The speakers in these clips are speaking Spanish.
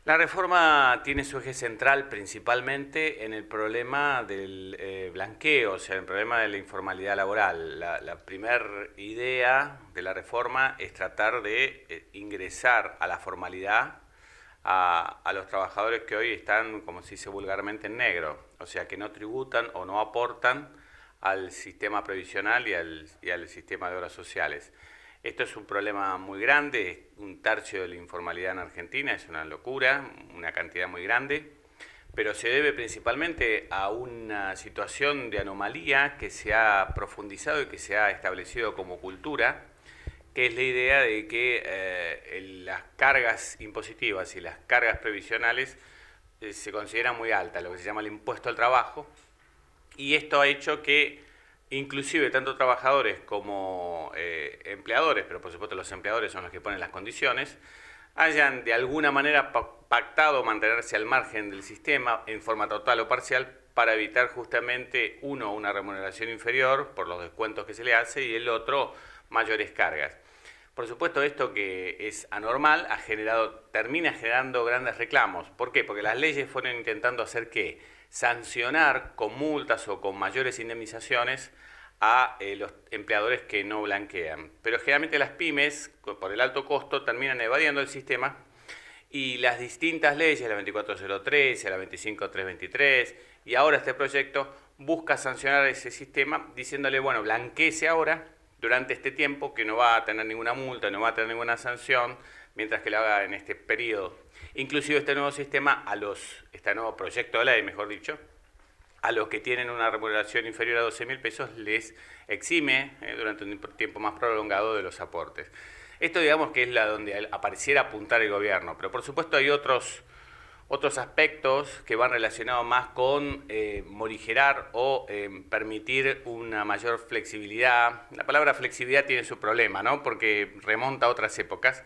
La reforma tiene su eje central principalmente en el problema del blanqueo, o sea, el problema de la informalidad laboral. La primera idea de la reforma es tratar de ingresar a la formalidad a los trabajadores que hoy están, como se dice vulgarmente, en negro, o sea, que no tributan o no aportan al sistema previsional y al sistema de obras sociales. Esto es un problema muy grande, un tercio de la informalidad en Argentina, es una locura, una cantidad muy grande, pero se debe principalmente a una situación de anomalía que se ha profundizado y que se ha establecido como cultura, que es la idea de que las cargas impositivas y las cargas previsionales se consideran muy altas, lo que se llama el impuesto al trabajo, y esto ha hecho que inclusive tanto trabajadores como empleadores, pero por supuesto los empleadores son los que ponen las condiciones, hayan de alguna manera pactado mantenerse al margen del sistema en forma total o parcial para evitar justamente uno una remuneración inferior por los descuentos que se le hace y el otro mayores cargas. Por supuesto, esto que es anormal termina generando grandes reclamos. ¿Por qué? Porque las leyes fueron intentando hacer ¿qué? Sancionar con multas o con mayores indemnizaciones a los empleadores que no blanquean. Pero generalmente las pymes, por el alto costo, terminan evadiendo el sistema y las distintas leyes, la 2403, la 25323 y ahora este proyecto busca sancionar ese sistema diciéndole, bueno, blanqueese ahora durante este tiempo que no va a tener ninguna multa, no va a tener ninguna sanción, mientras que lo haga en este periodo. Inclusive este nuevo sistema, este nuevo proyecto de ley, mejor dicho, a los que tienen una remuneración inferior a 12.000 pesos les exime durante un tiempo más prolongado de los aportes. Esto digamos que es donde apareciera apuntar el gobierno, pero por supuesto hay otros aspectos que van relacionados más con morigerar o permitir una mayor flexibilidad. La palabra flexibilidad tiene su problema, ¿no? Porque remonta a otras épocas,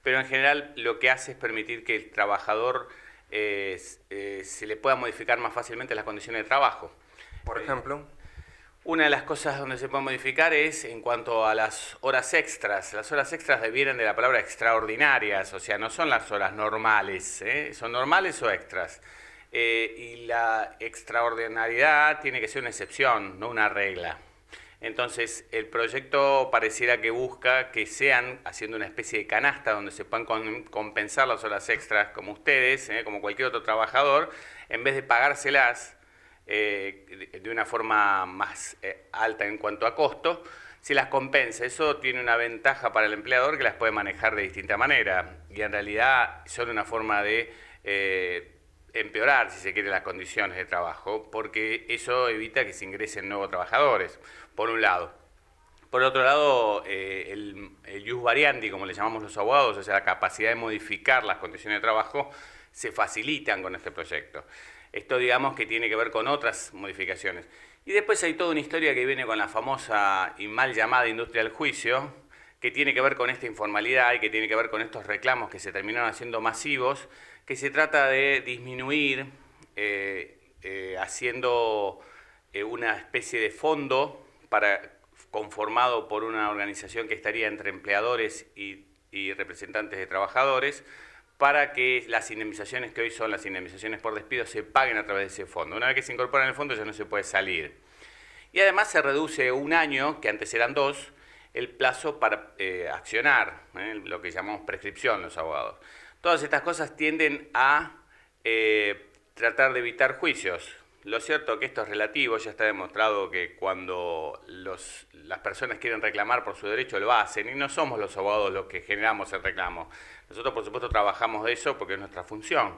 pero en general lo que hace es permitir que el trabajador se le pueda modificar más fácilmente las condiciones de trabajo. Por ejemplo, una de las cosas donde se puede modificar es en cuanto a las horas extras. Las horas extras vienen de la palabra extraordinarias, o sea, no son las horas normales, son normales o extras. Y la extraordinariedad tiene que ser una excepción, no una regla. Entonces, el proyecto pareciera que busca que sean, haciendo una especie de canasta donde se puedan compensar las horas extras como ustedes, como cualquier otro trabajador, en vez de pagárselas de una forma más alta en cuanto a costo, se las compensa. Eso tiene una ventaja para el empleador que las puede manejar de distinta manera y en realidad son una forma de empeorar, si se quiere, las condiciones de trabajo, porque eso evita que se ingresen nuevos trabajadores, por un lado. Por otro lado, el ius variandi, como le llamamos los abogados, o sea, la capacidad de modificar las condiciones de trabajo, se facilitan con este proyecto. Esto digamos que tiene que ver con otras modificaciones. Y después hay toda una historia que viene con la famosa y mal llamada industria del juicio, que tiene que ver con esta informalidad y que tiene que ver con estos reclamos que se terminaron haciendo masivos, que se trata de disminuir haciendo una especie de fondo conformado por una organización que estaría entre empleadores y representantes de trabajadores, para que las indemnizaciones que hoy son las indemnizaciones por despido se paguen a través de ese fondo. Una vez que se incorpora en el fondo ya no se puede salir. Y además se reduce un año, que antes eran 2, el plazo para accionar, lo que llamamos prescripción los abogados. Todas estas cosas tienden a tratar de evitar juicios. Lo cierto es que esto es relativo, ya está demostrado que cuando las personas quieren reclamar por su derecho lo hacen y no somos los abogados los que generamos el reclamo. Nosotros por supuesto trabajamos de eso porque es nuestra función,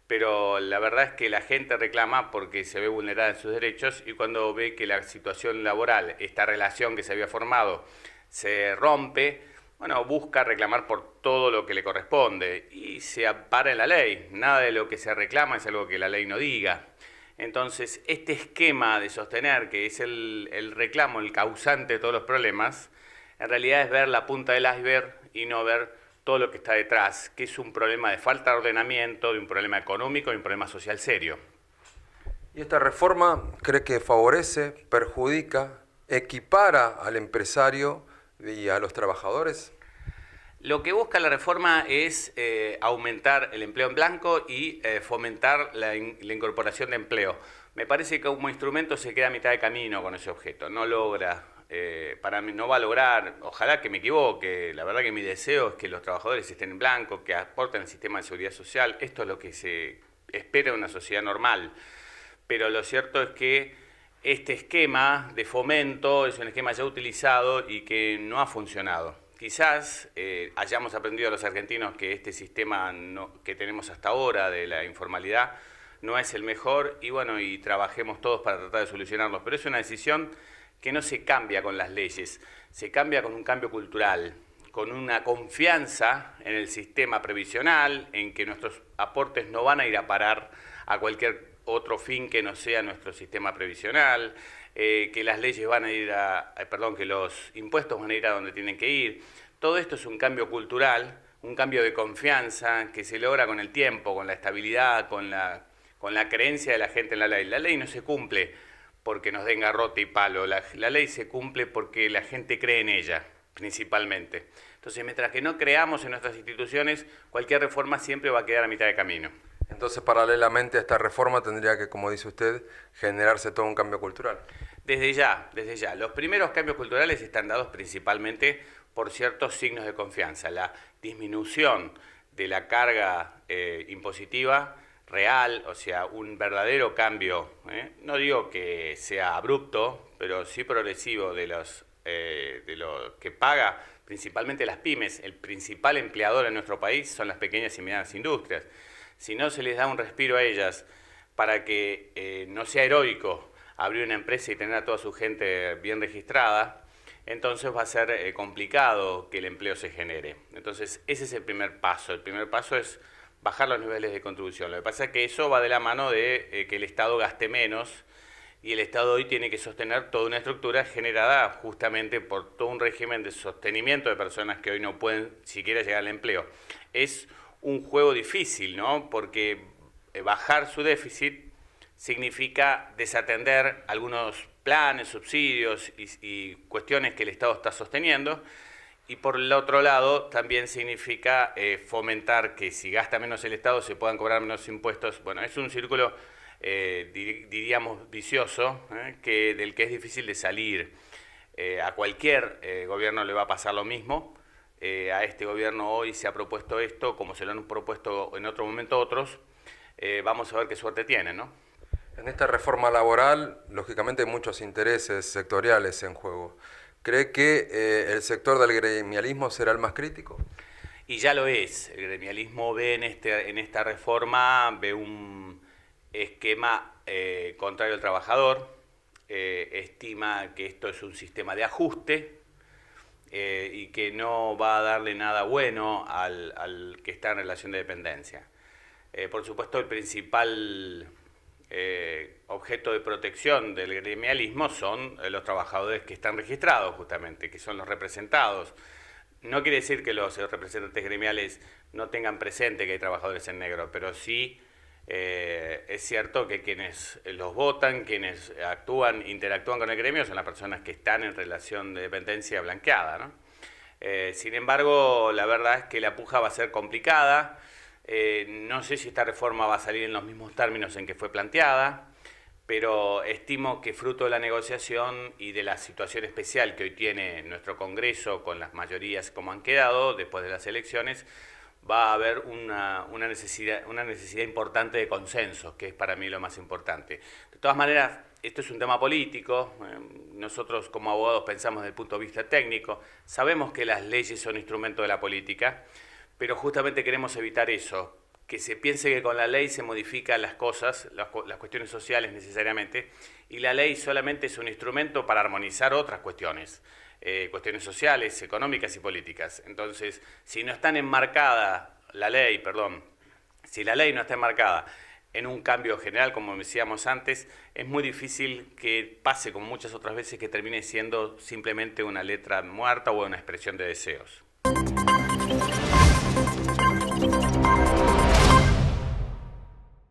pero la verdad es que la gente reclama porque se ve vulnerada en sus derechos y cuando ve que la situación laboral, esta relación que se había formado, se rompe, bueno, busca reclamar por todo lo que le corresponde y se ampara en la ley. Nada de lo que se reclama es algo que la ley no diga. Entonces, este esquema de sostener que es el reclamo, el causante de todos los problemas, en realidad es ver la punta del iceberg y no ver todo lo que está detrás, que es un problema de falta de ordenamiento, de un problema económico y un problema social serio. ¿Y esta reforma cree que favorece, perjudica, equipara al empresario y a los trabajadores? Lo que busca la reforma es aumentar el empleo en blanco y fomentar la incorporación de empleo. Me parece que como instrumento se queda a mitad de camino con ese objeto, no logra, para mí no va a lograr, ojalá que me equivoque, la verdad que mi deseo es que los trabajadores estén en blanco, que aporten al sistema de seguridad social, esto es lo que se espera de una sociedad normal, pero lo cierto es que este esquema de fomento es un esquema ya utilizado y que no ha funcionado. Quizás hayamos aprendido los argentinos que este sistema que tenemos hasta ahora de la informalidad no es el mejor y bueno, y trabajemos todos para tratar de solucionarlo. Pero es una decisión que no se cambia con las leyes, se cambia con un cambio cultural, con una confianza en el sistema previsional, en que nuestros aportes no van a ir a parar a cualquier otro fin que no sea nuestro sistema previsional, que las leyes van a ir que los impuestos van a ir a donde tienen que ir. Todo esto es un cambio cultural, un cambio de confianza que se logra con el tiempo, con la estabilidad, con la creencia de la gente en la ley. La ley no se cumple porque nos den garrote y palo, la ley se cumple porque la gente cree en ella, principalmente. Entonces, mientras que no creamos en nuestras instituciones, cualquier reforma siempre va a quedar a mitad de camino. Entonces, paralelamente a esta reforma tendría que, como dice usted, generarse todo un cambio cultural. Desde ya. Los primeros cambios culturales están dados principalmente por ciertos signos de confianza. La disminución de la carga impositiva real, o sea, un verdadero cambio, no digo que sea abrupto, pero sí progresivo de lo que paga principalmente las pymes. El principal empleador en nuestro país son las pequeñas y medianas industrias. Si no se les da un respiro a ellas para que no sea heroico abrir una empresa y tener a toda su gente bien registrada, entonces va a ser complicado que el empleo se genere. Entonces ese es el primer paso. El primer paso es bajar los niveles de contribución. Lo que pasa es que eso va de la mano de que el Estado gaste menos y el Estado hoy tiene que sostener toda una estructura generada justamente por todo un régimen de sostenimiento de personas que hoy no pueden siquiera llegar al empleo. Es un juego difícil, ¿no? Porque bajar su déficit significa desatender algunos planes, subsidios y cuestiones que el Estado está sosteniendo, y por el otro lado también significa fomentar que si gasta menos el Estado se puedan cobrar menos impuestos. Bueno, es un círculo, diríamos, vicioso, del que es difícil de salir. A cualquier gobierno le va a pasar lo mismo. A este gobierno hoy se ha propuesto esto, como se lo han propuesto en otro momento otros. Vamos a ver qué suerte tienen, ¿no? En esta reforma laboral, lógicamente hay muchos intereses sectoriales en juego. ¿Cree que el sector del gremialismo será el más crítico? Y ya lo es. El gremialismo ve en esta reforma un esquema contrario al trabajador, estima que esto es un sistema de ajuste y que no va a darle nada bueno al que está en relación de dependencia. Por supuesto, el principal objeto de protección del gremialismo son los trabajadores que están registrados, justamente, que son los representados. No quiere decir que los representantes gremiales no tengan presente que hay trabajadores en negro, pero sí es cierto que quienes los votan, quienes interactúan con el gremio, son las personas que están en relación de dependencia blanqueada, ¿no? Sin embargo, la verdad es que la puja va a ser complicada. No sé si esta reforma va a salir en los mismos términos en que fue planteada, pero estimo que fruto de la negociación y de la situación especial que hoy tiene nuestro Congreso con las mayorías como han quedado después de las elecciones, va a haber una necesidad importante de consenso, que es para mí lo más importante. De todas maneras, esto es un tema político, nosotros como abogados pensamos desde el punto de vista técnico, sabemos que las leyes son instrumento de la política, pero justamente queremos evitar eso, que se piense que con la ley se modifican las cosas, las cuestiones sociales necesariamente, y la ley solamente es un instrumento para armonizar otras cuestiones, cuestiones sociales, económicas y políticas. Entonces, si la ley no está enmarcada en un cambio general, como decíamos antes, es muy difícil que pase, como muchas otras veces, que termine siendo simplemente una letra muerta o una expresión de deseos.